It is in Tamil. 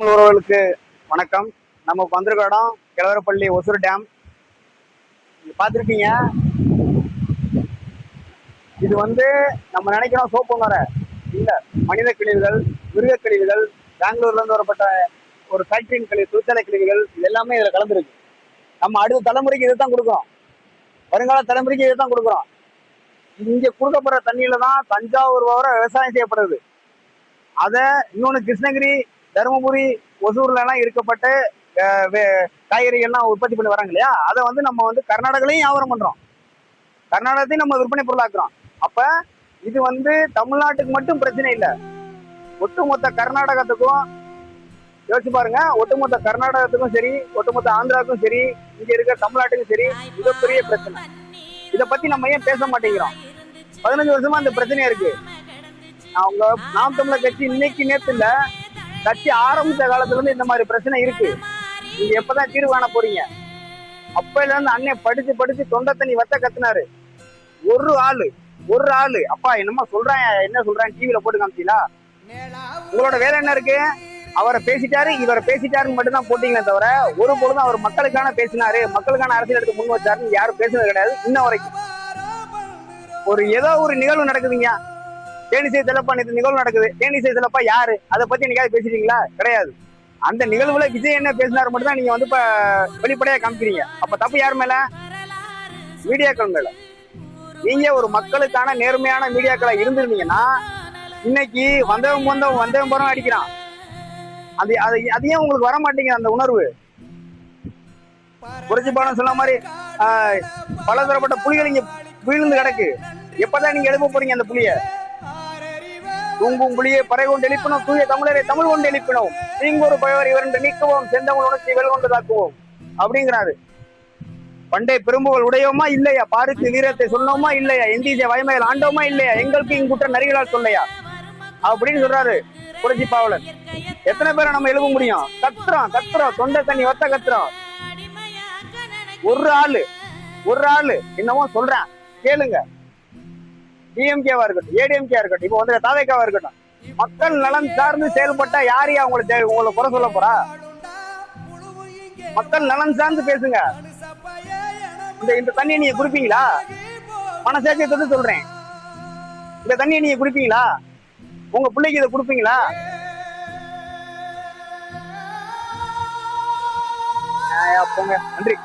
உறவுகளுக்கு வணக்கம். நம்ம வந்திருக்க இடம் கிழவரப்பள்ளி ஒசூர் டேம். பார்த்துருப்பீங்க. இது நம்ம நினைக்கிறோம் சோப்புங்கரை இல்ல, மனித கழிவுகள், மிருக கழிவுகள், பெங்களூர்ல இருந்து வரப்பட்ட ஒரு ஃபேக்டரியின் கழிவு, தொழிற்சாலை கழிவுகள், இது எல்லாமே இதுல கலந்துருக்கு. நம்ம அடுத்த தலைமுறைக்கு இதை தான் கொடுக்குறோம், வருங்கால தலைமுறைக்கு இதை தான் கொடுக்குறோம். இங்க கொடுக்கப்படுற தண்ணியில தான் தஞ்சாவூர் வர விவசாயம் செய்யப்படுது. அதை இன்னொன்னு கிருஷ்ணகிரி, தருமபுரி, ஒசூர்ல எல்லாம் இருக்கப்பட்ட காய்கறிகள்லாம் உற்பத்தி பண்ணி வராங்க இல்லையா, அதை நம்ம கர்நாடகாலையும் வியாபாரம் பண்றோம், கர்நாடகத்தையும் நம்ம விற்பனை பொருளாக்குறோம். அப்ப இது தமிழ்நாட்டுக்கு மட்டும் பிரச்சனை இல்லை, ஒட்டுமொத்த கர்நாடகத்துக்கும் யோசிச்சு பாருங்க. ஒட்டுமொத்த கர்நாடகத்துக்கும் சரி, ஒட்டுமொத்த ஆந்திராவுக்கும் சரி, இங்க இருக்க தமிழ்நாட்டுக்கும் சரி, மிகப்பெரிய பிரச்சனை. இதை பத்தி நம்ம ஏன் பேச மாட்டேங்கிறோம்? 15 வருஷமா இந்த பிரச்சனையா இருக்கு. அவங்க நாம் தமிழர் கட்சி இன்னைக்கு நேரத்துல இல்ல, கட்சி ஆரம்பிச்ச காலத்துல இருந்து இந்த மாதிரி பிரச்சனை இருக்கு. நீங்க எப்பதான் தீர்வு காண போறீங்க? அப்பையில இருந்து அண்ணன் படிச்சு படிச்சு தொண்டை தண்ணி வத்த கத்துனாரு. ஒரு ஆளு அப்பா என்னமா சொல்றான், என்ன சொல்றான் டிவில போட்டு காமிச்சீங்களா? உங்களோட வேலை என்ன இருக்கு? அவரை பேசிட்டாரு, இவரை பேசிட்டாருன்னு மட்டும் தான் போட்டீங்களே தவிர, ஒரு பொழுதும் அவர் மக்களுக்கான பேசினாரு, மக்களுக்கான அரசியல் எடுத்து முன் வச்சாருன்னு யாரும் பேசுனது கிடையாது இன்ன வரைக்கும். ஏதோ ஒரு நிகழ்வு நடக்குதுங்க, தேனிசை செல்லப்பா நேற்று நிகழ்வு நடக்குது, தேனிசை செல்லப்பா யாரு, அதை பத்தி என்னைக்காவது பேசிட்டீங்களா? கிடையாது. அந்த நிகழ்வுல விஜய் என்ன பேசினாரு மட்டும் தான் நீங்க இப்ப வெளிப்படையா காமிக்கிறீங்க. அப்ப தப்பு யார் மேல? மீடியாக்கள் மேல. நீங்க ஒரு மக்களுக்கான நேர்மையான மீடியாக்களை இருந்திருந்தீங்கன்னா இன்னைக்கு வந்தவன் போறோம் அடிக்கிறான். அதையும் உங்களுக்கு வர மாட்டேங்குது அந்த உணர்வு. புரட்சிப்பாளன் சொன்ன மாதிரி பலதரப்பட்ட புலிகள் இங்க வீழ்ந்து கிடக்கு. எப்பதான் நீங்க எழுப்ப போறீங்க அந்த புலிய? தூங்கும் புலியை பறை கொண்டு எழுப்பினோம், தூய தமிழரை தமிழ் கொண்டு எழுப்பினோம், தீங்கொரு பயவர் இவர் என்று நீக்குவோம், செந்தமிழ் உணர்ச்சி வெல் கொண்டு தாக்குவோம் அப்படிங்கிறாரு. பண்டை பெரும்புகள் உடையோமா இல்லையா, பாருக்கு வீரத்தை சொன்னோமா இல்லையா, எந்தீசை வயமையில் ஆண்டோமா இல்லையா, எங்களுக்கு இங்குற்ற நரிகளால் சொல்லையா அப்படின்னு சொல்றாரு புரட்சி பாவலர். எத்தனை பேரை நம்ம எழுத முடியும்? கத்துறோம் தொண்டை தண்ணி ஒத்த கத்துறோம். ஒரு ஆளு என்னமோ சொல்றேன் கேளுங்க. டிஎம்கேவா இருக்கட்டும், ஏடிஎம்கே இருக்கட்டும், இப்ப தாவேக்காவா இருக்கட்டும், மக்கள் நலன் சார்ந்து செயல்பட்டா யாரையா உங்களை குறை சொல்ல போறா? மக்கள் நலன் சார்ந்து பேசுங்க. இந்த தண்ணியை நீங்க குடிப்பீங்களா? மனசாட்சியை தொட்டு சொல்றேன், இந்த தண்ணியை நீங்க குடிப்பீங்களா? உங்க பிள்ளைக்கு இதை கொடுப்பீங்களா? போங்க. நன்றி.